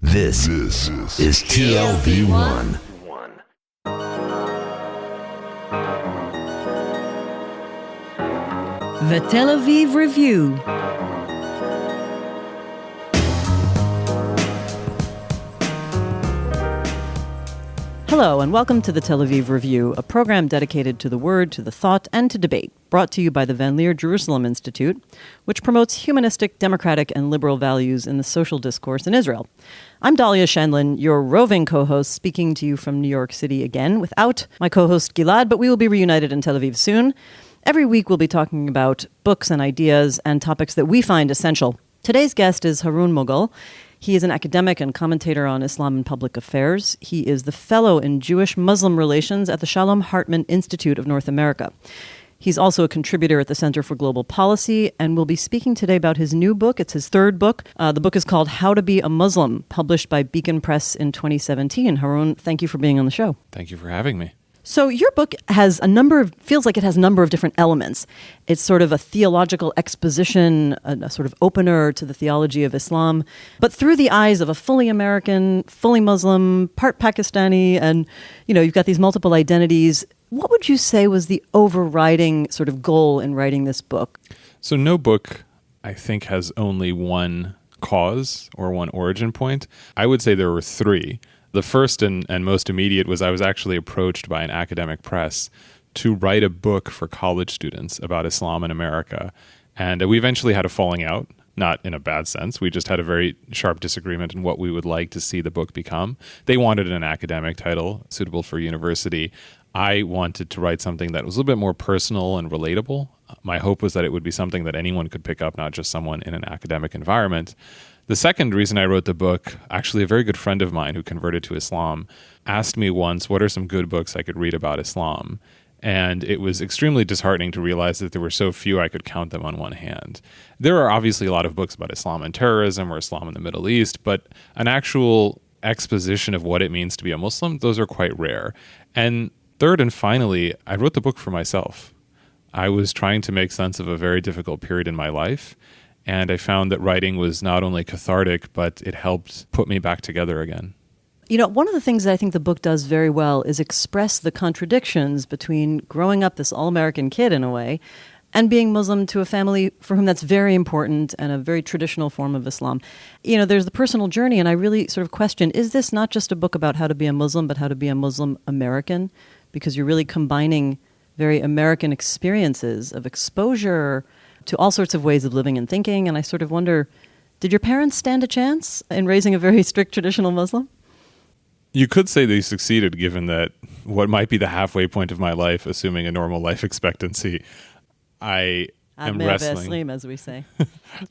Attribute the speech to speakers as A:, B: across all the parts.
A: This is TLV1.
B: The Tel Aviv Review. Hello, and welcome to the Tel Aviv Review, a program dedicated to the word, to the thought, and to debate, brought to you by the Van Leer Jerusalem Institute, which promotes humanistic, democratic, and liberal values in the social discourse in Israel. I'm Dahlia Shandlin, your roving co-host, speaking to you from New York City again, without my co-host Gilad, but we will be reunited in Tel Aviv soon. Every week we'll be talking about books and ideas and topics that we find essential. Today's guest is Haroon Moghul. He is an academic and commentator on Islam and public affairs. He is the fellow in Jewish-Muslim relations at the Shalom Hartman Institute of North America. He's also a contributor at the Center for Global Policy, and we'll be speaking today about his new book. It's his third book. The book is called How to Be a Muslim, published by Beacon Press in 2017. Haroon, thank you for being on the show.
C: Thank you for having me.
B: So your book feels like it has a number of different elements. It's sort of a theological exposition, a sort of opener to the theology of Islam, but through the eyes of a fully American, fully Muslim, part Pakistani, and, you've got these multiple identities. What would you say was the overriding sort of goal in writing this book?
C: So no book, I think, has only one cause or one origin point. I would say there were three. The first and most immediate was I was actually approached by an academic press to write a book for college students about Islam in America. And we eventually had a falling out, not in a bad sense. We just had a very sharp disagreement in what we would like to see the book become. They wanted an academic title suitable for university. I wanted to write something that was a little bit more personal and relatable. My hope was that it would be something that anyone could pick up, not just someone in an academic environment. The second reason I wrote the book, actually a very good friend of mine who converted to Islam, asked me once, what are some good books I could read about Islam? And it was extremely disheartening to realize that there were so few I could count them on one hand. There are obviously a lot of books about Islam and terrorism or Islam in the Middle East, but an actual exposition of what it means to be a Muslim, those are quite rare. And third and finally, I wrote the book for myself. I was trying to make sense of a very difficult period in my life, and I found that writing was not only cathartic, but it helped put me back together again.
B: One of the things that I think the book does very well is express the contradictions between growing up this all-American kid in a way and being Muslim to a family for whom that's very important and a very traditional form of Islam. There's the personal journey, and I really sort of question, is this not just a book about how to be a Muslim, but how to be a Muslim American? Because you're really combining very American experiences of exposure to all sorts of ways of living and thinking. And I sort of wonder, did your parents stand a chance in raising a very strict traditional Muslim?
C: You could say they succeeded, given that what might be the halfway point of my life, assuming a normal life expectancy, I am wrestling.
B: As we say.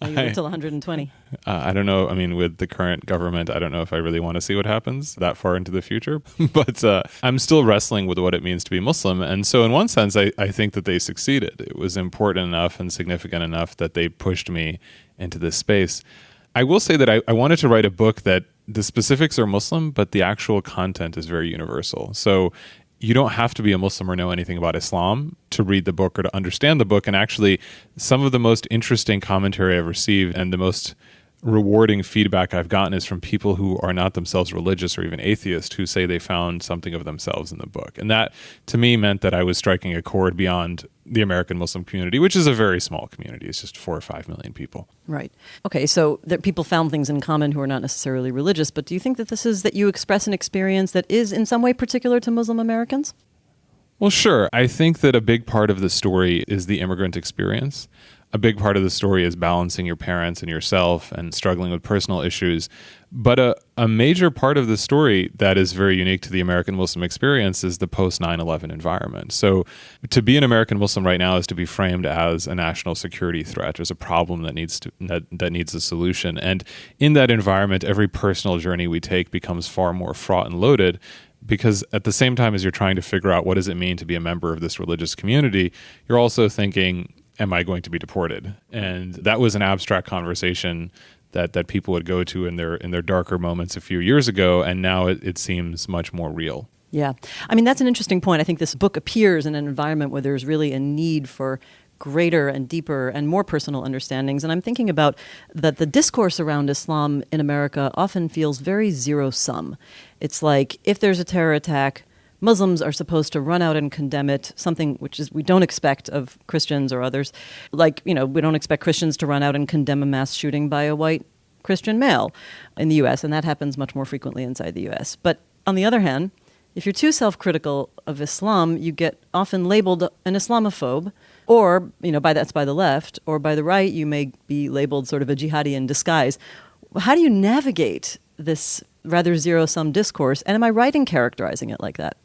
B: You live till 120.
C: I don't know. I mean, with the current government, I don't know if I really want to see what happens that far into the future. But I'm still wrestling with what it means to be Muslim. And so in one sense, I think that they succeeded. It was important enough and significant enough that they pushed me into this space. I will say that I wanted to write a book that the specifics are Muslim, but the actual content is very universal. So you don't have to be a Muslim or know anything about Islam to read the book or to understand the book. And actually, some of the most interesting commentary I've received and the most rewarding feedback I've gotten is from people who are not themselves religious or even atheist, who say they found something of themselves in the book. And that, to me, meant that I was striking a chord beyond the American Muslim community, which is a very small community. It's just 4 or 5 million people.
B: Right. Okay, so that people found things in common who are not necessarily religious, but do you think that this is that you express an experience that is in some way particular to Muslim Americans?
C: Well, sure. I think that a big part of the story is the immigrant experience. A big part of the story is balancing your parents and yourself and struggling with personal issues. But a major part of the story that is very unique to the American Muslim experience is the post-9/11 environment. So to be an American Muslim right now is to be framed as a national security threat. There's a problem that needs a solution. And in that environment, every personal journey we take becomes far more fraught and loaded, because at the same time as you're trying to figure out what does it mean to be a member of this religious community, you're also thinking, am I going to be deported? And that was an abstract conversation that people would go to in their darker moments a few years ago, and now it seems much more real.
B: Yeah. I mean, that's an interesting point. I think this book appears in an environment where there's really a need for greater and deeper and more personal understandings. And I'm thinking about that the discourse around Islam in America often feels very zero-sum. It's like, if there's a terror attack, Muslims are supposed to run out and condemn it, something which is we don't expect of Christians or others. Like, we don't expect Christians to run out and condemn a mass shooting by a white Christian male in the U.S., and that happens much more frequently inside the U.S. But on the other hand, if you're too self-critical of Islam, you get often labeled an Islamophobe, or, that's by the left, or by the right, you may be labeled sort of a jihadi in disguise. How do you navigate this rather zero-sum discourse, and am I right in characterizing it like that?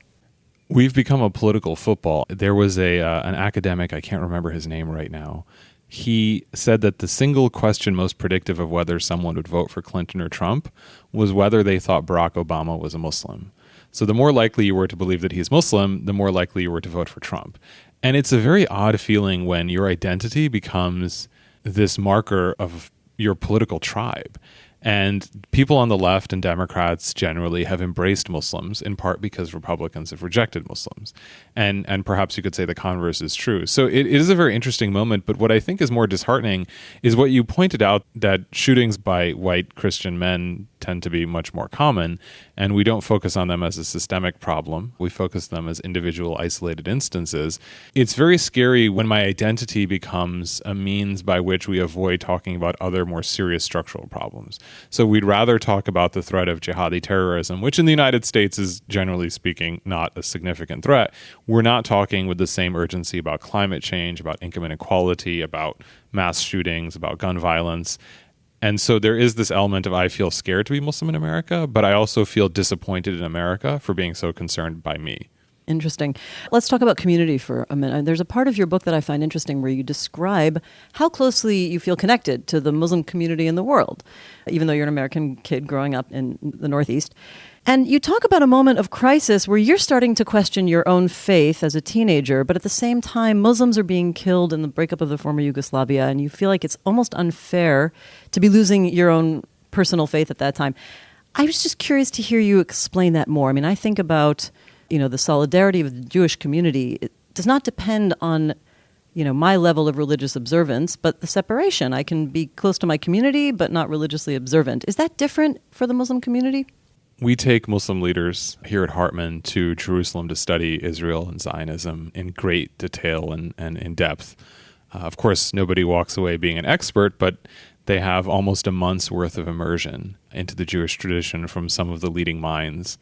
C: We've become a political football. There was an academic, I can't remember his name right now. He said that the single question most predictive of whether someone would vote for Clinton or Trump was whether they thought Barack Obama was a Muslim. So the more likely you were to believe that he's Muslim, the more likely you were to vote for Trump. And it's a very odd feeling when your identity becomes this marker of your political tribe. And people on the left and Democrats generally have embraced Muslims, in part because Republicans have rejected Muslims. And perhaps you could say the converse is true. So it is a very interesting moment. But what I think is more disheartening is what you pointed out, that shootings by white Christian men tend to be much more common, and we don't focus on them as a systemic problem. We focus them as individual isolated instances. It's very scary when my identity becomes a means by which we avoid talking about other more serious structural problems. So we'd rather talk about the threat of jihadi terrorism, which in the United States is, generally speaking, not a significant threat. We're not talking with the same urgency about climate change, about income inequality, about mass shootings, about gun violence. And so there is this element of, I feel scared to be Muslim in America, but I also feel disappointed in America for being so concerned by me.
B: Interesting. Let's talk about community for a minute. There's a part of your book that I find interesting where you describe how closely you feel connected to the Muslim community in the world, even though you're an American kid growing up in the Northeast. And you talk about a moment of crisis where you're starting to question your own faith as a teenager, but at the same time, Muslims are being killed in the breakup of the former Yugoslavia, and you feel like it's almost unfair to be losing your own personal faith at that time. I was just curious to hear you explain that more. I mean, I think about, the solidarity of the Jewish community. It does not depend on, my level of religious observance, but the separation. I can be close to my community, but not religiously observant. Is that different for the Muslim community?
C: We take Muslim leaders here at Hartman to Jerusalem to study Israel and Zionism in great detail and in depth. Of course, nobody walks away being an expert, but they have almost a month's worth of immersion into the Jewish tradition from some of the leading minds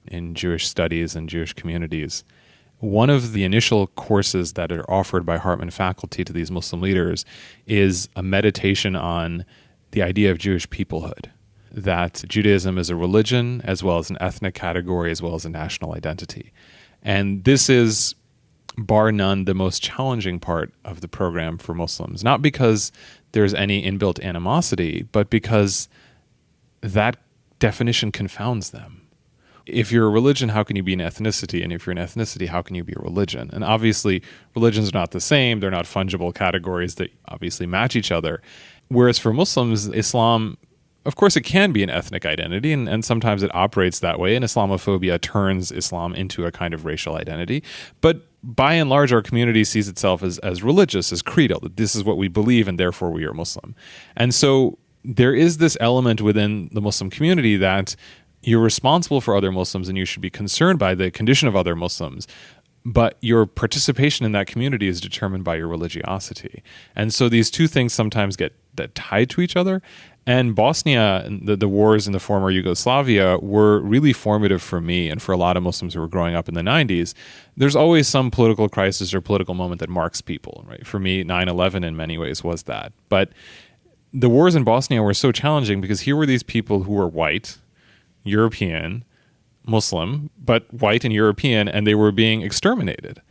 C: in Jewish studies and Jewish communities. One of the initial courses that are offered by Hartman faculty to these Muslim leaders is a meditation on the idea of Jewish peoplehood, that Judaism is a religion as well as an ethnic category as well as a national identity. And this is, bar none, the most challenging part of the program for Muslims, not because there's any inbuilt animosity, but because that definition confounds them. If you're a religion, how can you be an ethnicity? And if you're an ethnicity, how can you be a religion? And obviously, religions are not the same. They're not fungible categories that obviously match each other. Whereas for Muslims, Islam, of course, it can be an ethnic identity, and sometimes it operates that way, and Islamophobia turns Islam into a kind of racial identity. But by and large, our community sees itself as religious, as creedal, that this is what we believe, and therefore we are Muslim. And so there is this element within the Muslim community that you're responsible for other Muslims, and you should be concerned by the condition of other Muslims. But your participation in that community is determined by your religiosity. And so these two things sometimes get tied to each other. And Bosnia, the wars in the former Yugoslavia were really formative for me and for a lot of Muslims who were growing up in the 90s. There's always some political crisis or political moment that marks people, right? For me, 9/11 in many ways was that. But the wars in Bosnia were so challenging because here were these people who were white, European, Muslim, but white and European, and they were being exterminated.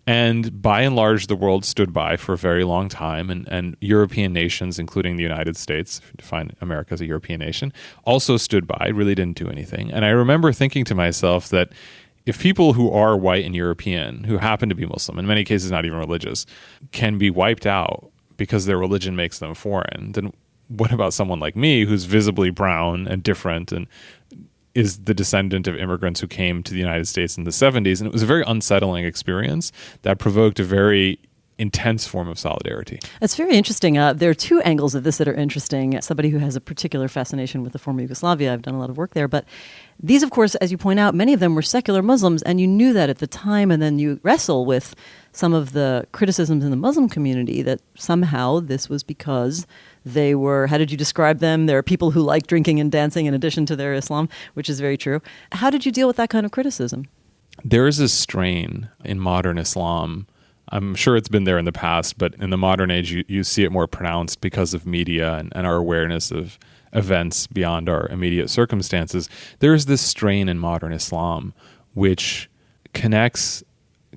C: And by and large, the world stood by for a very long time, and European nations, including the United States, if you define America as a European nation, also stood by, really didn't do anything. And I remember thinking to myself that if people who are white and European, who happen to be Muslim, in many cases not even religious, can be wiped out because their religion makes them foreign, then what about someone like me who's visibly brown and different and is the descendant of immigrants who came to the United States in the 70s. And it was a very unsettling experience that provoked a very intense form of solidarity.
B: It's very interesting. There are two angles of this that are interesting. Somebody who has a particular fascination with the former Yugoslavia, I've done a lot of work there, but these, of course, as you point out, many of them were secular Muslims, and you knew that at the time, and then you wrestle with some of the criticisms in the Muslim community that somehow this was because they were, how did you describe them? There are people who like drinking and dancing in addition to their Islam, which is very true. How did you deal with that kind of criticism?
C: There is a strain in modern Islam. I'm sure it's been there in the past, but in the modern age, you see it more pronounced because of media and our awareness of events beyond our immediate circumstances. There is this strain in modern Islam which connects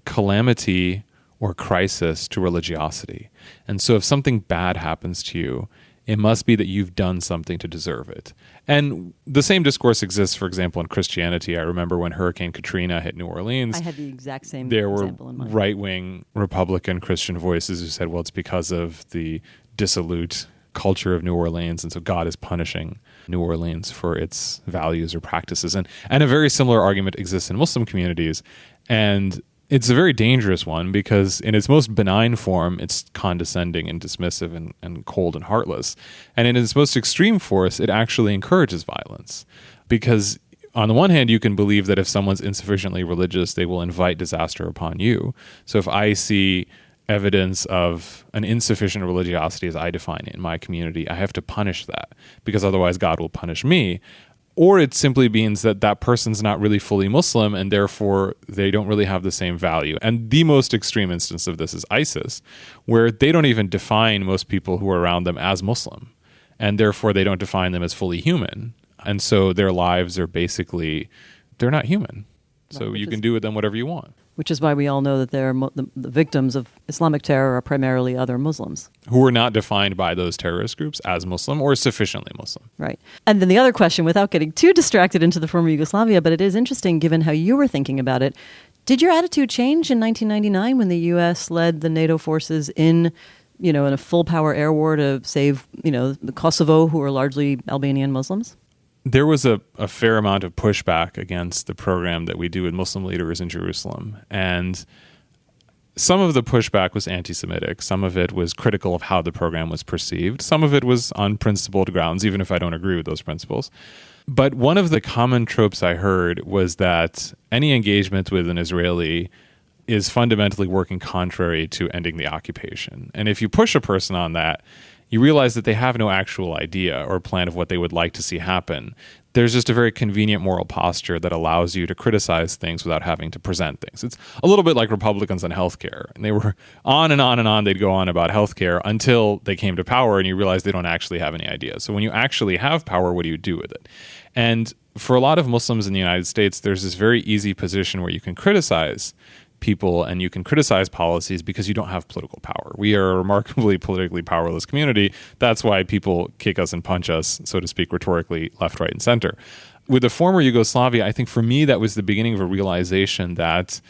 C: calamity or crisis to religiosity. And so if something bad happens to you, it must be that you've done something to deserve it. And the same discourse exists, for example, in Christianity. I remember when Hurricane Katrina hit New Orleans.
B: I had the exact same
C: there
B: example
C: were
B: in mind.
C: Right-wing Republican Christian voices who said, well, it's because of the dissolute culture of New Orleans, and so God is punishing New Orleans for its values or practices. And a very similar argument exists in Muslim communities. And it's a very dangerous one because in its most benign form, it's condescending and dismissive and cold and heartless. And in its most extreme force, it actually encourages violence. Because on the one hand, you can believe that if someone's insufficiently religious, they will invite disaster upon you. So if I see evidence of an insufficient religiosity as I define it in my community, I have to punish that because otherwise God will punish me. Or it simply means that that person's not really fully Muslim and therefore they don't really have the same value. And the most extreme instance of this is ISIS, where they don't even define most people who are around them as Muslim. And therefore they don't define them as fully human. And so their lives are basically, they're not human. So you can do with them whatever you want.
B: Which is why we all know that the victims of Islamic terror are primarily other Muslims.
C: Who are not defined by those terrorist groups as Muslim or sufficiently Muslim.
B: Right. And then the other question, without getting too distracted into the former Yugoslavia, but it is interesting given how you were thinking about it, did your attitude change in 1999 when the U.S. led the NATO forces in a full power air war to save, the Kosovo, who are largely Albanian Muslims?
C: There was a fair amount of pushback against the program that we do with Muslim leaders in Jerusalem. And some of the pushback was anti-Semitic. Some of it was critical of how the program was perceived. Some of it was on principled grounds, even if I don't agree with those principles. But one of the common tropes I heard was that any engagement with an Israeli is fundamentally working contrary to ending the occupation. And if you push a person on that, you realize that they have no actual idea or plan of what they would like to see happen. There's just a very convenient moral posture that allows you to criticize things without having to present things. It's a little bit like Republicans on healthcare. And they were on and on and on. They'd go on about healthcare until they came to power and you realize they don't actually have any idea. So when you actually have power, what do you do with it? And for a lot of Muslims in the United States, there's this very easy position where you can criticize people and you can criticize policies because you don't have political power. We are a remarkably politically powerless community. That's why people kick us and punch us, so to speak, rhetorically, left, right, and center. With the former Yugoslavia, I think for me that was the beginning of a realization that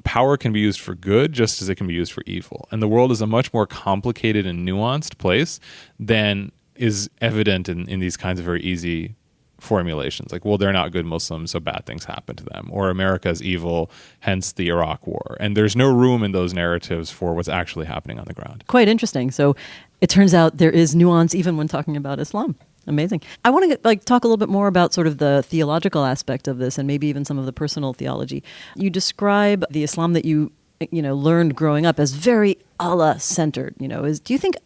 C: power can be used for good just as it can be used for evil. And the world is a much more complicated and nuanced place than is evident in these kinds of very easy formulations, like, well, they're not good Muslims, so bad things happen to them, or America is evil, hence the Iraq War. And there's no room in those narratives for what's actually happening on the ground.
B: Quite interesting. So it turns out there is nuance even when talking about Islam. Amazing. I want to talk a little bit more about sort of the theological aspect of this and maybe even some of the personal theology. You describe the Islam that you learned growing up as very Allah-centered. Do you think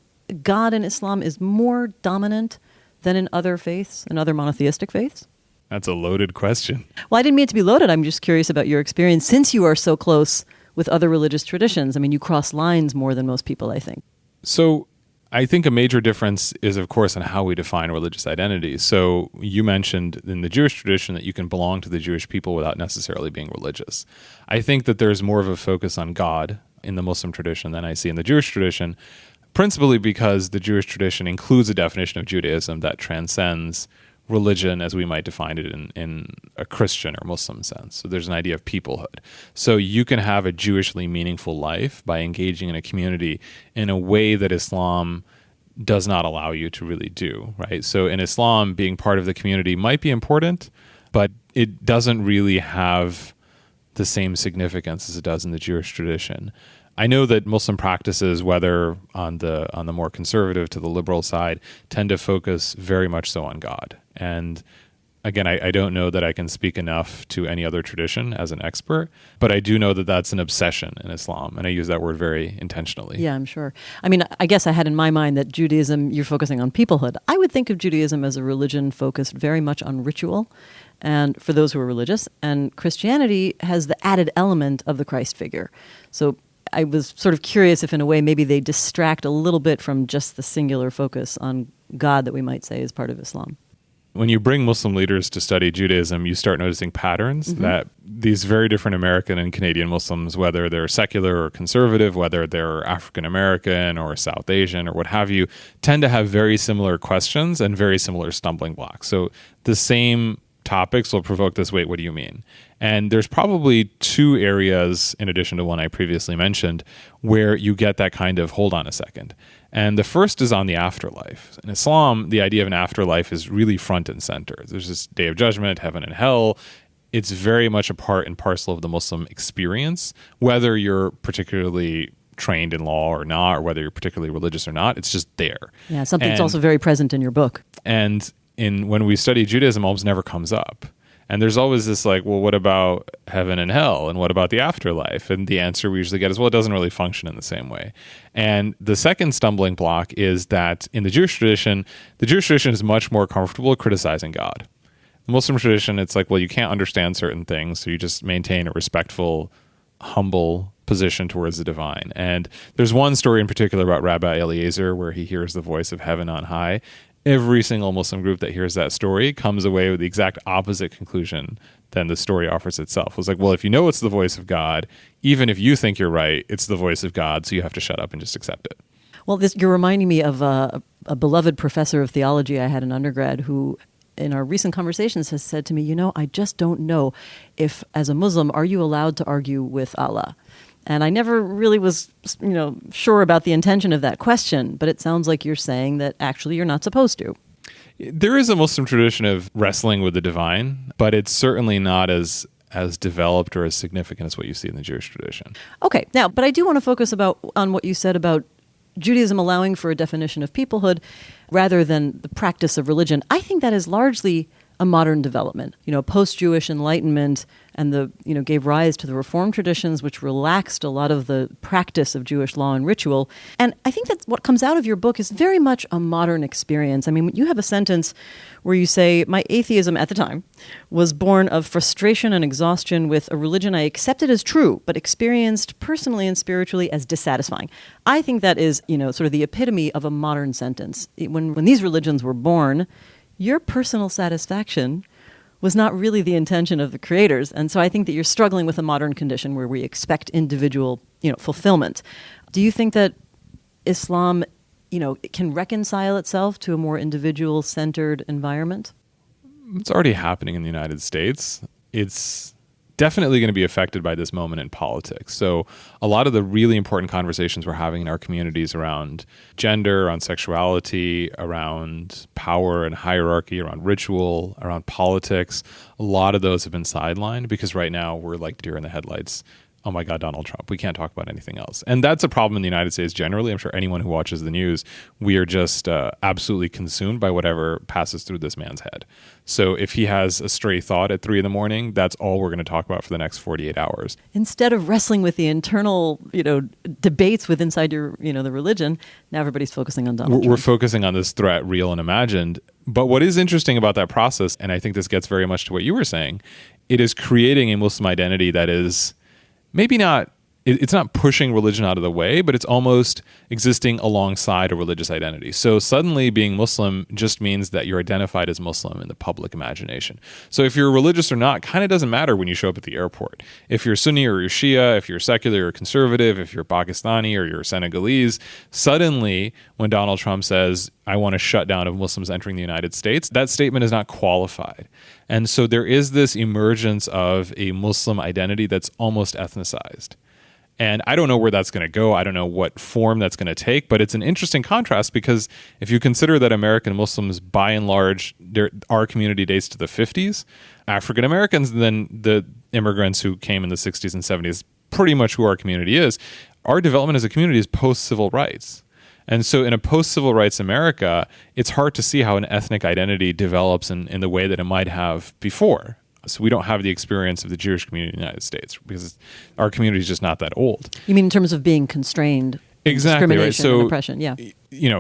B: God in Islam is more dominant than in other faiths and other monotheistic faiths?
C: That's a loaded question.
B: Well, I didn't mean it to be loaded. I'm just curious about your experience since you are so close with other religious traditions. I mean, you cross lines more than most people, I think.
C: So I think a major difference is, of course, in how we define religious identity. So you mentioned in the Jewish tradition that you can belong to the Jewish people without necessarily being religious. I think that there's more of a focus on God in the Muslim tradition than I see in the Jewish tradition, principally because the Jewish tradition includes a definition of Judaism that transcends religion as we might define it in a Christian or Muslim sense. So there's an idea of peoplehood. So you can have a Jewishly meaningful life by engaging in a community in a way that Islam does not allow you to really do, right? So in Islam, being part of the community might be important, but it doesn't really have the same significance as it does in the Jewish tradition. I know that Muslim practices, whether on the more conservative to the liberal side, tend to focus very much so on God. And again, I don't know that I can speak enough to any other tradition as an expert, but I do know that that's an obsession in Islam, and I use that word very intentionally.
B: Yeah, I'm sure. I mean, I guess I had in my mind that Judaism, you're focusing on peoplehood. I would think of Judaism as a religion focused very much on ritual, and for those who are religious, and Christianity has the added element of the Christ figure. So I was sort of curious if in a way maybe they distract a little bit from just the singular focus on God that we might say is part of Islam.
C: When you bring Muslim leaders to study Judaism, you start noticing patterns that these very different American and Canadian Muslims, whether they're secular or conservative, whether they're African American or South Asian or what have you, tend to have very similar questions and very similar stumbling blocks. So the same topics will provoke this, wait, what do you mean? And there's probably two areas, in addition to one I previously mentioned, where you get that kind of, hold on a second. And the first is on the afterlife. In Islam, the idea of an afterlife is really front and center. There's this day of judgment, heaven and hell. It's very much a part and parcel of the Muslim experience, whether you're particularly trained in law or not, or whether you're particularly religious or not. It's just there.
B: Yeah, something that's also very present in your book.
C: And when we study Judaism, almost never comes up. And there's always this like, well, what about heaven and hell? And what about the afterlife? And the answer we usually get is, well, it doesn't really function in the same way. And the second stumbling block is that in the Jewish tradition is much more comfortable criticizing God. The Muslim tradition, it's like, well, you can't understand certain things, so you just maintain a respectful, humble position towards the divine. And there's one story in particular about Rabbi Eliezer where he hears the voice of heaven on high. Every single Muslim group that hears that story comes away with the exact opposite conclusion than the story offers itself. It was like, well, if you know it's the voice of God, even if you think you're right, it's the voice of God, so you have to shut up and just accept it.
B: Well, you're reminding me of a beloved professor of theology I had in undergrad who, in our recent conversations, has said to me, I just don't know if, as a Muslim, are you allowed to argue with Allah? And I never really was, sure about the intention of that question, but it sounds like you're saying that actually you're not supposed to.
C: There is a Muslim tradition of wrestling with the divine, but it's certainly not as developed or as significant as what you see in the Jewish tradition.
B: Okay, now, but I do want to focus on what you said about Judaism allowing for a definition of peoplehood rather than the practice of religion. I think that is largely a modern development. Post-Jewish Enlightenment and gave rise to the Reform traditions, which relaxed a lot of the practice of Jewish law and ritual. And I think that what comes out of your book is very much a modern experience. I mean, you have a sentence where you say, my atheism at the time was born of frustration and exhaustion with a religion I accepted as true, but experienced personally and spiritually as dissatisfying. I think that is, sort of the epitome of a modern sentence. When these religions were born, your personal satisfaction was not really the intention of the creators. And so I think that you're struggling with a modern condition where we expect individual, fulfillment. Do you think that Islam, can reconcile itself to a more individual-centered environment?
C: It's already happening in the United States. It's definitely going to be affected by this moment in politics. So a lot of the really important conversations we're having in our communities around gender, around sexuality, around power and hierarchy, around ritual, around politics, a lot of those have been sidelined because right now we're like deer in the headlights. Oh my God, Donald Trump. We can't talk about anything else. And that's a problem in the United States generally. I'm sure anyone who watches the news, we are just absolutely consumed by whatever passes through this man's head. So if he has a stray thought at 3 a.m, that's all we're going to talk about for the next 48 hours. Instead
B: of wrestling with the internal, debates with inside your, the religion, now everybody's focusing on Donald Trump.
C: We're focusing on this threat, real and imagined. But what is interesting about that process, and I think this gets very much to what you were saying, it is creating a Muslim identity that is maybe not, it's not pushing religion out of the way, but it's almost existing alongside a religious identity. So suddenly being Muslim just means that you're identified as Muslim in the public imagination. So if you're religious or not, kind of doesn't matter when you show up at the airport. If you're Sunni or you're Shia, if you're secular or conservative, if you're Pakistani or you're Senegalese, suddenly when Donald Trump says, I want to shut down of Muslims entering the United States, that statement is not qualified. And so there is this emergence of a Muslim identity that's almost ethnicized. And I don't know where that's going to go. I don't know what form that's going to take, but it's an interesting contrast because if you consider that American Muslims, by and large, our community dates to the 50s, African Americans, then the immigrants who came in the 60s and 70s, pretty much who our community is. Our development as a community is post-civil rights. And so in a post-civil rights America, it's hard to see how an ethnic identity develops in the way that it might have before. So we don't have the experience of the Jewish community in the United States because our community is just not that old.
B: You mean in terms of being constrained?
C: Exactly, right.
B: So, and oppression, yeah.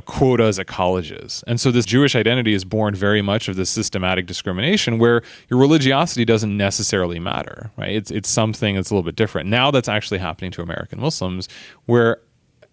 C: Quotas at colleges. And so this Jewish identity is born very much of this systematic discrimination where your religiosity doesn't necessarily matter, right? It's something that's a little bit different. Now that's actually happening to American Muslims, where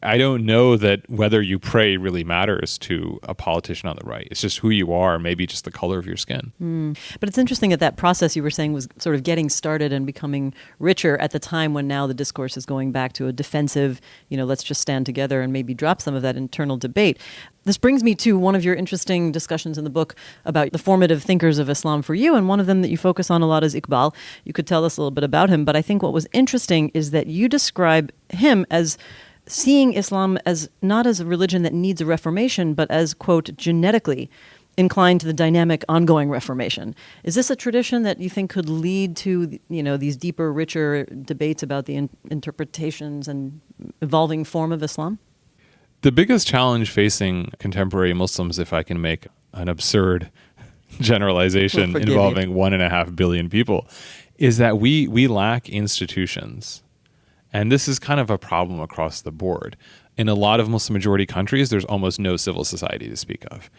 C: I don't know that whether you pray really matters to a politician on the right. It's just who you are, maybe just the color of your skin.
B: But it's interesting that process you were saying was sort of getting started and becoming richer at the time when now the discourse is going back to a defensive, let's just stand together and maybe drop some of that internal debate. This brings me to one of your interesting discussions in the book about the formative thinkers of Islam for you, and one of them that you focus on a lot is Iqbal. You could tell us a little bit about him, but I think what was interesting is that you describe him as seeing Islam as not as a religion that needs a reformation, but as, quote, genetically inclined to the dynamic ongoing reformation. Is this a tradition that you think could lead to, these deeper, richer debates about the interpretations and evolving form of Islam?
C: The biggest challenge facing contemporary Muslims, if I can make an absurd generalization involving 1.5 billion people, is that we lack institutions. And this is kind of a problem across the board. In a lot of Muslim majority countries, there's almost no civil society to speak of.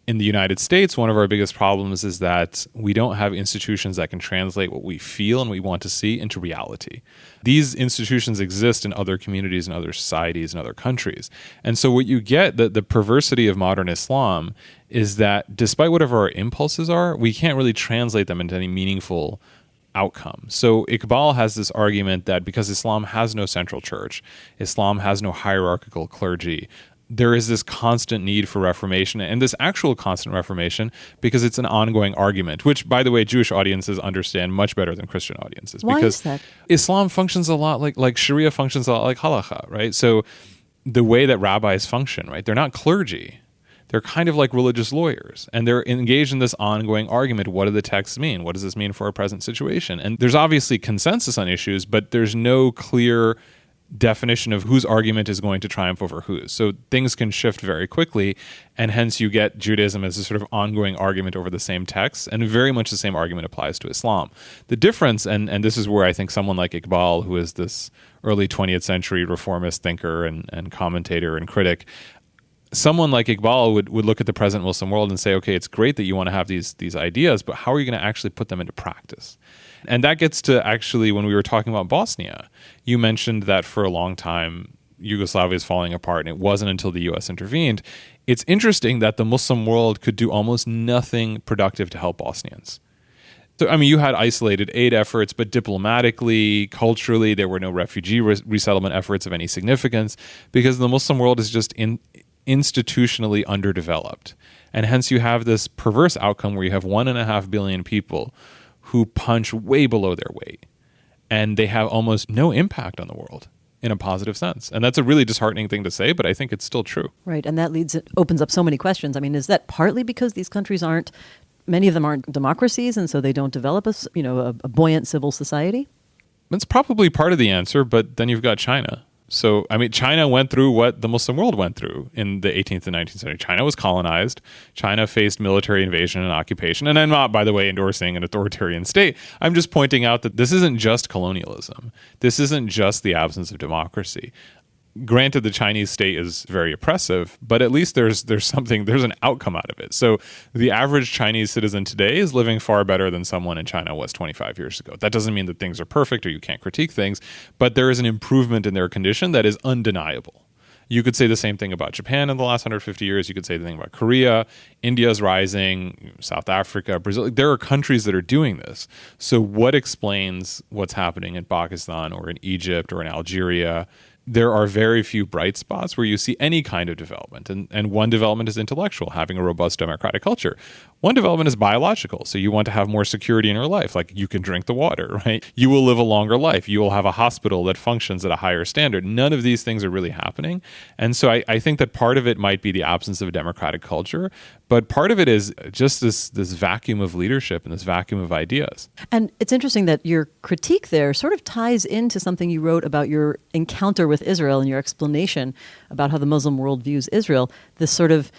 C: In the United States, one of our biggest problems is that we don't have institutions that can translate what we feel and we want to see into reality. These institutions exist in other communities and other societies and other countries. And so what you get, the perversity of modern Islam, is that despite whatever our impulses are, we can't really translate them into any meaningful outcome. So Iqbal has this argument that because Islam has no central church, Islam has no hierarchical clergy, there is this constant need for reformation, and this actual constant reformation because it's an ongoing argument, which, by the way, Jewish audiences understand much better than Christian audiences.
B: Why
C: because
B: is that?
C: Islam functions a lot like Sharia functions a lot like halakha, right? So the way that rabbis function, right? They're not clergy. They're kind of like religious lawyers, and they're engaged in this ongoing argument. What do the texts mean? What does this mean for our present situation? And there's obviously consensus on issues, but there's no clear definition of whose argument is going to triumph over whose. So things can shift very quickly, and hence you get Judaism as a sort of ongoing argument over the same texts, and very much the same argument applies to Islam. The difference, and this is where I think someone like Iqbal, who is this early 20th century reformist thinker and commentator and critic, someone like Iqbal would look at the present Muslim world and say, okay, it's great that you want to have these ideas, but how are you going to actually put them into practice? And that gets to actually when we were talking about Bosnia, you mentioned that for a long time, Yugoslavia is falling apart, and it wasn't until the U.S. intervened. It's interesting that the Muslim world could do almost nothing productive to help Bosnians. So, you had isolated aid efforts, but diplomatically, culturally, there were no refugee resettlement efforts of any significance because the Muslim world is just institutionally underdeveloped. And hence you have this perverse outcome where you have 1.5 billion people who punch way below their weight. And they have almost no impact on the world in a positive sense. And that's a really disheartening thing to say, but I think it's still true.
B: Right. And that opens up so many questions. Is that partly because these countries many of them aren't democracies, and so they don't develop a buoyant civil society?
C: That's probably part of the answer, but then you've got China. So, China went through what the Muslim world went through in the 18th and 19th century. China was colonized. China faced military invasion and occupation. And I'm not, by the way, endorsing an authoritarian state. I'm just pointing out that this isn't just colonialism. This isn't just the absence of democracy. Granted, the Chinese state is very oppressive, but at least there's an outcome out of it. So the average Chinese citizen today is living far better than someone in China was 25 years ago. That doesn't mean that things are perfect or you can't critique things, but there is an improvement in their condition that is undeniable. You could say the same thing about Japan in the last 150 years. You could say the thing about Korea. India's rising, South Africa, Brazil. There are countries that are doing this. So what explains what's happening in Pakistan or in Egypt or in Algeria there are very few bright spots where you see any kind of development. And one development is intellectual, having a robust democratic culture. One development is biological. So you want to have more security in your life. Like you can drink the water, right? You will live a longer life. You will have a hospital that functions at a higher standard. None of these things are really happening. And so I think that part of it might be the absence of a democratic culture, but part of it is just this vacuum of leadership and this vacuum of ideas.
B: And it's interesting that your critique there sort of ties into something you wrote about your encounter with Israel and your explanation about how the Muslim world views Israel, this sort of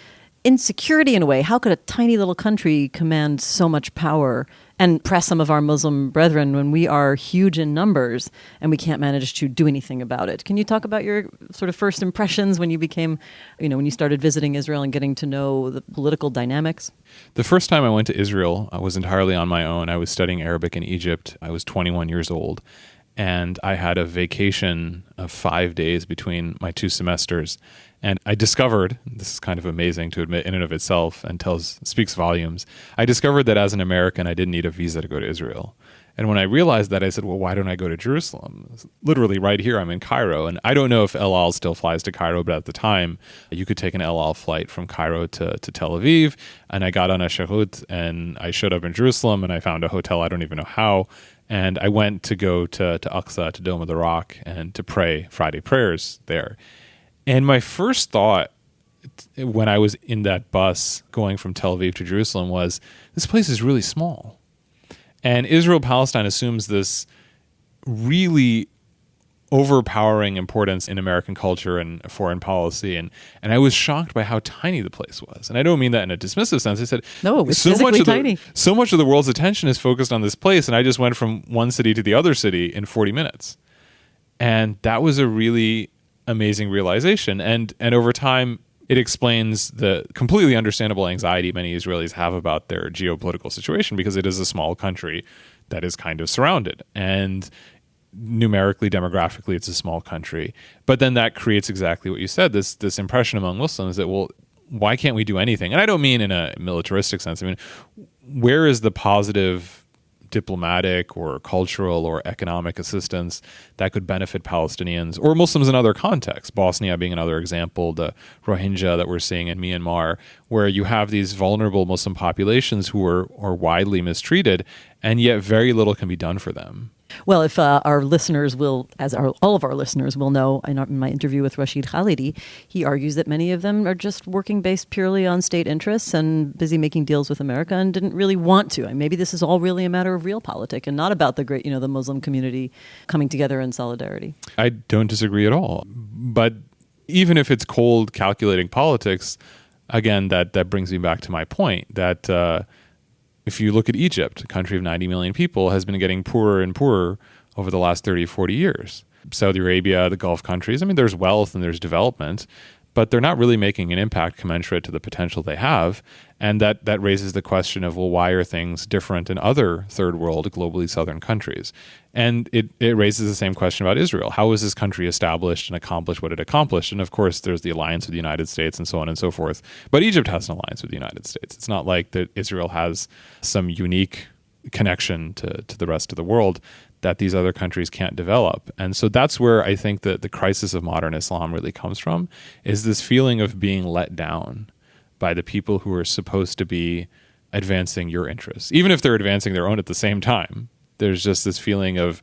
B: insecurity in a way. How could a tiny little country command so much power and press some of our Muslim brethren when we are huge in numbers and we can't manage to do anything about it? Can you talk about your sort of first impressions when you became, when you started visiting Israel and getting to know the political dynamics?
C: The first time I went to Israel, I was entirely on my own. I was studying Arabic in Egypt. I was 21 years old. And I had a vacation of 5 days between my 2 semesters. And I discovered, this is kind of amazing to admit in and of itself and speaks volumes, I discovered that as an American, I didn't need a visa to go to Israel. And when I realized that, I said, well, why don't I go to Jerusalem? Literally right here, I'm in Cairo. And I don't know if El Al still flies to Cairo, but at the time, you could take an El Al flight from Cairo to Tel Aviv. And I got on a Shahut and I showed up in Jerusalem and I found a hotel, I don't even know how. And I went to go to Aqsa, to Dome of the Rock, and to pray Friday prayers there. And my first thought when I was in that bus going from Tel Aviv to Jerusalem was, this place is really small. And Israel-Palestine assumes this really overpowering importance in American culture and foreign policy. And I was shocked by how tiny the place was. And I don't mean that in a dismissive sense. I said,
B: no, it's physically tiny.
C: So much of the world's attention is focused on this place. And I just went from one city to the other city in 40 minutes. And that was a really amazing realization. And over time, it explains the completely understandable anxiety many Israelis have about their geopolitical situation, because it is a small country that is kind of surrounded. And numerically, demographically, it's a small country. But then that creates exactly what you said, this impression among Muslims that, well, why can't we do anything? And I don't mean in a militaristic sense. I mean, where is the positive diplomatic or cultural or economic assistance that could benefit Palestinians or Muslims in other contexts? Bosnia being another example, the Rohingya that we're seeing in Myanmar, where you have these vulnerable Muslim populations who are widely mistreated, and yet very little can be done for them.
B: Well, if our listeners will, all of our listeners will know, in my interview with Rashid Khalidi, he argues that many of them are just working based purely on state interests and busy making deals with America and didn't really want to. And maybe this is all really a matter of realpolitik and not about the great, the Muslim community coming together in solidarity. I
C: don't disagree at all. But even if it's cold, calculating politics, again, that brings me back to my point that if you look at Egypt, a country of 90 million people, has been getting poorer and poorer over the last 30, 40 years. Saudi Arabia, the Gulf countries, there's wealth and there's development, but they're not really making an impact commensurate to the potential they have. And that raises the question of, well, why are things different in other third world, globally southern countries? And it raises the same question about Israel. How was this country established and accomplished what it accomplished? And of course, there's the alliance with the United States and so on and so forth. But Egypt has an alliance with the United States. It's not like that Israel has some unique connection to the rest of the world that these other countries can't develop. And so that's where I think that the crisis of modern Islam really comes from, is this feeling of being let down by the people who are supposed to be advancing your interests. Even if they're advancing their own at the same time, there's just this feeling of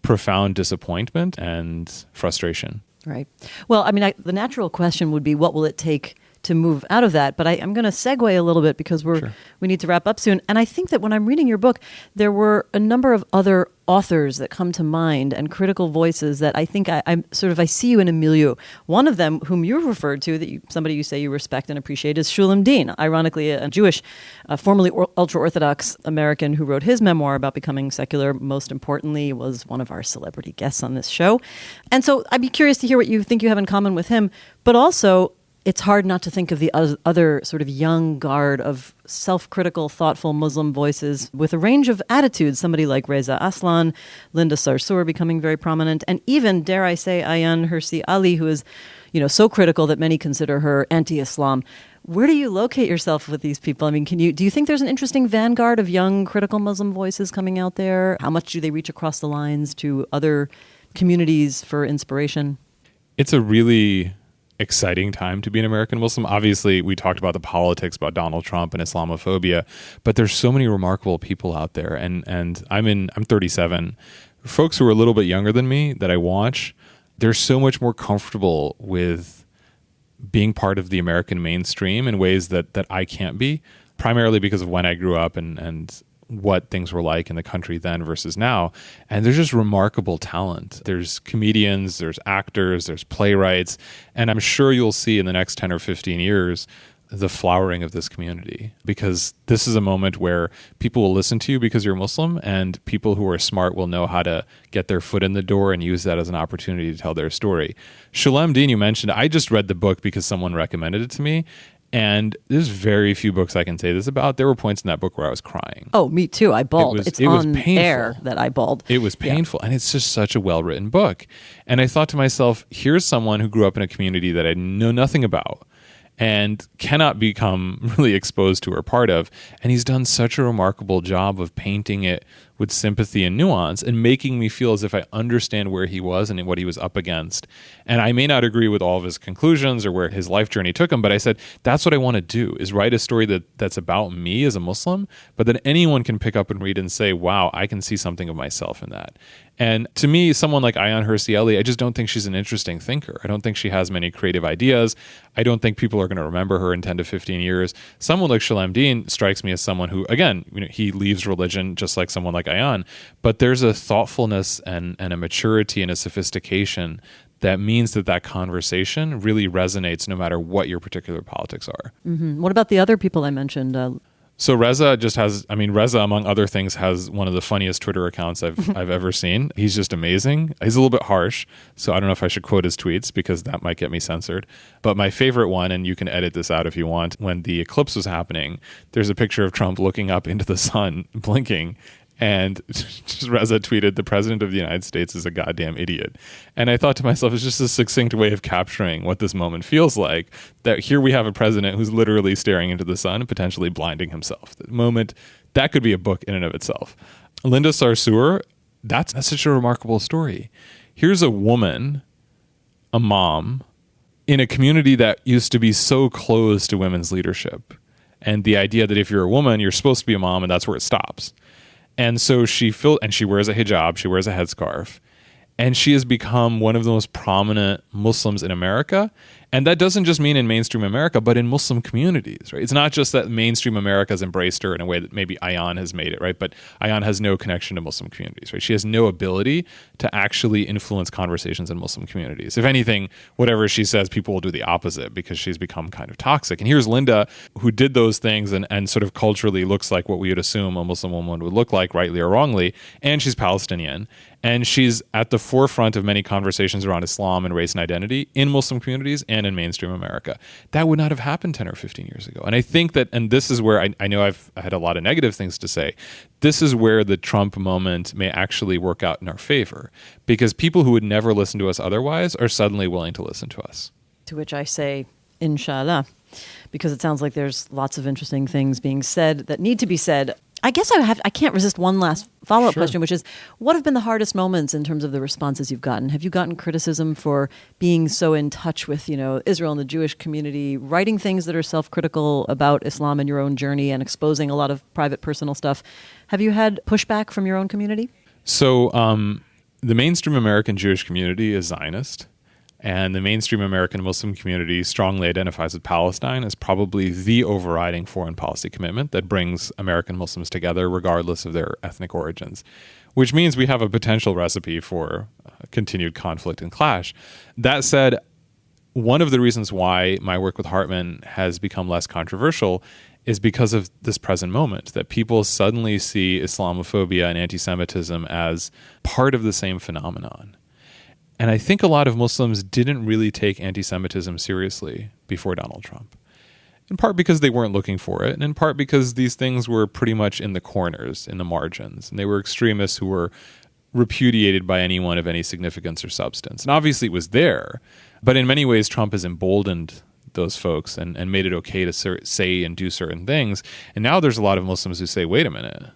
C: profound disappointment and frustration.
B: Right. Well, the natural question would be, what will it take to move out of that? But I'm going to segue a little bit because we need to wrap up soon. And I think that when I'm reading your book, there were a number of other authors that come to mind and critical voices that I think I see you in a milieu. One of them, whom you referred to, somebody you say you respect and appreciate, is Shulam Deen, ironically a Jewish, formerly ultra-Orthodox American who wrote his memoir about becoming secular. Most importantly, was one of our celebrity guests on this show. And so I'd be curious to hear what you think you have in common with him, but also it's hard not to think of the other sort of young guard of self-critical, thoughtful Muslim voices with a range of attitudes. Somebody like Reza Aslan, Linda Sarsour becoming very prominent, and even, dare I say, Ayaan Hirsi Ali, who is, so critical that many consider her anti-Islam. Where do you locate yourself with these people? Do you think there's an interesting vanguard of young critical Muslim voices coming out there? How much do they reach across the lines to other communities for inspiration?
C: It's a really exciting time to be an American Muslim. Obviously, we talked about the politics, about Donald Trump and Islamophobia, but there's so many remarkable people out there. And I'm 37. Folks who are a little bit younger than me that I watch, they're so much more comfortable with being part of the American mainstream in ways that I can't be, primarily because of when I grew up and what things were like in the country then versus now. And there's just remarkable talent. There's comedians, there's actors, there's playwrights, and I'm sure you'll see in the next 10 or 15 years the flowering of this community, because this is a moment where people will listen to you because you're Muslim, and people who are smart will know how to get their foot in the door and use that as an opportunity to tell their story. Shalom Deen, you mentioned, I just read the book because someone recommended it to me. And there's very few books I can say this about. There were points in that book where I was crying.
B: Oh, me too. I bawled. It's on
C: painful.
B: air that I bawled.
C: It was painful. Yeah. And it's just such a well-written book. And I thought to myself, here's someone who grew up in a community that I know nothing about and cannot become really exposed to or part of. And he's done such a remarkable job of painting it with sympathy and nuance and making me feel as if I understand where he was and what he was up against. And I may not agree with all of his conclusions or where his life journey took him, but I said, that's what I want to do, is write a story that's about me as a Muslim, but that anyone can pick up and read and say, wow, I can see something of myself in that. And to me, someone like Ayaan Hirsi Ali, I just don't think she's an interesting thinker. I don't think she has many creative ideas. I don't think people are going to remember her in 10 to 15 years. Someone like Shalom Deen strikes me as someone who, again, he leaves religion just like someone like Ayaan, but there's a thoughtfulness and a maturity and a sophistication that means that conversation really resonates no matter what your particular politics are.
B: Mm-hmm. What about the other people I mentioned?
C: So Reza Reza, among other things, has one of the funniest Twitter accounts I've ever seen. He's just amazing. He's a little bit harsh, so I don't know if I should quote his tweets because that might get me censored. But my favorite one, and you can edit this out if you want, when the eclipse was happening, there's a picture of Trump looking up into the sun, blinking, and just Reza tweeted, "The president of the United States is a goddamn idiot." And I thought to myself, it's just a succinct way of capturing what this moment feels like, that here we have a president who's literally staring into the sun and potentially blinding himself. The moment, that could be a book in and of itself. Linda Sarsour, that's such a remarkable story. Here's a woman, a mom, in a community that used to be so closed to women's leadership. And the idea that if you're a woman, you're supposed to be a mom and that's where it stops. And so she wears a hijab, she wears a headscarf, and she has become one of the most prominent Muslims in America. And that doesn't just mean in mainstream America, but in Muslim communities, right? It's not just that mainstream America has embraced her in a way that maybe Ayaan has made it, right? But Ayaan has no connection to Muslim communities, right? She has no ability to actually influence conversations in Muslim communities. If anything, whatever she says, people will do the opposite because she's become kind of toxic. And here's Linda, who did those things and sort of culturally looks like what we would assume a Muslim woman would look like, rightly or wrongly, and she's Palestinian. And she's at the forefront of many conversations around Islam and race and identity in Muslim communities and in mainstream America. That would not have happened 10 or 15 years ago. And I think that, and this is where I know I've had a lot of negative things to say, this is where the Trump moment may actually work out in our favor, because people who would never listen to us otherwise are suddenly willing to listen to us.
B: To which I say, inshallah, because it sounds like there's lots of interesting things being said that need to be said. I guess I can't resist one last follow-up question, which is, what have been the hardest moments in terms of the responses you've gotten? Have you gotten criticism for being so in touch with, Israel and the Jewish community, writing things that are self-critical about Islam and your own journey and exposing a lot of private personal stuff? Have you had pushback from your own community?
C: So the mainstream American Jewish community is Zionist. And the mainstream American Muslim community strongly identifies with Palestine as probably the overriding foreign policy commitment that brings American Muslims together regardless of their ethnic origins, which means we have a potential recipe for continued conflict and clash. That said, one of the reasons why my work with Hartman has become less controversial is because of this present moment, that people suddenly see Islamophobia and anti-Semitism as part of the same phenomenon. And I think a lot of Muslims didn't really take anti-Semitism seriously before Donald Trump, in part because they weren't looking for it, and in part because these things were pretty much in the corners, in the margins, and they were extremists who were repudiated by anyone of any significance or substance. And obviously it was there, but in many ways Trump has emboldened those folks and made it okay to say and do certain things. And now there's a lot of Muslims who say, wait a minute,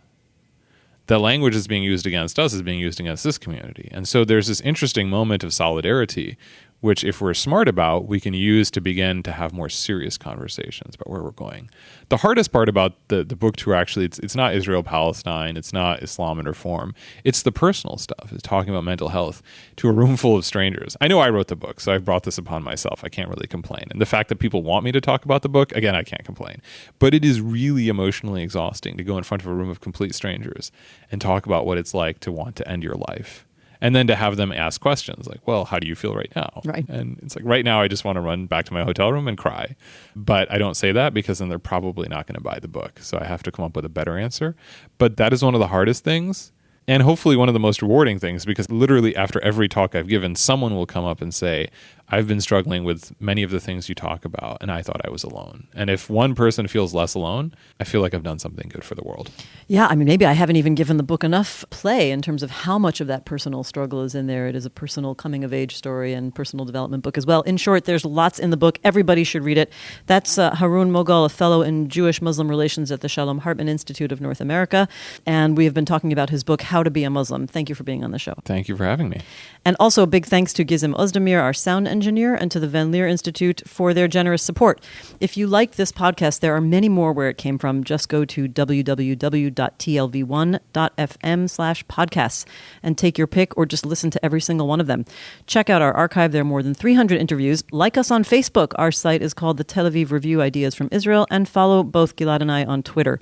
C: the language that's being used against us is being used against this community. And so there's this interesting moment of solidarity which if we're smart about, we can use to begin to have more serious conversations about where we're going. The hardest part about the book tour, actually, it's not Israel-Palestine, it's not Islam and reform, it's the personal stuff. It's talking about mental health to a room full of strangers. I know I wrote the book, so I've brought this upon myself. I can't really complain. And the fact that people want me to talk about the book, again, I can't complain. But it is really emotionally exhausting to go in front of a room of complete strangers and talk about what it's like to want to end your life. And then to have them ask questions like, well, how do you feel right now?
B: Right.
C: And it's like, right now, I just want to run back to my hotel room and cry. But I don't say that because then they're probably not going to buy the book. So I have to come up with a better answer. But that is one of the hardest things. And hopefully one of the most rewarding things, because literally after every talk I've given, someone will come up and say, I've been struggling with many of the things you talk about, and I thought I was alone. And if one person feels less alone, I feel like I've done something good for the world.
B: Yeah, I mean, maybe I haven't even given the book enough play in terms of how much of that personal struggle is in there. It is a personal coming-of-age story and personal development book as well. In short, there's lots in the book. Everybody should read it. That's Haroon Moghul, a fellow in Jewish-Muslim relations at the Shalom Hartman Institute of North America. And we have been talking about his book, How to Be a Muslim. Thank you for being on the show.
C: Thank you for having me.
B: And also big thanks to Gizem Ozdemir, our sound engineer, and to the Van Leer Institute for their generous support. If you like this podcast, there are many more where it came from. Just go to www.tlv1.fm/podcasts and take your pick or just listen to every single one of them. Check out our archive. There are more than 300 interviews. Like us on Facebook. Our site is called the Tel Aviv Review Ideas from Israel, and follow both Gilad and I on Twitter.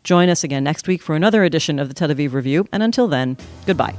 B: Join us again next week for another edition of the Tel Aviv Review. And until then, goodbye.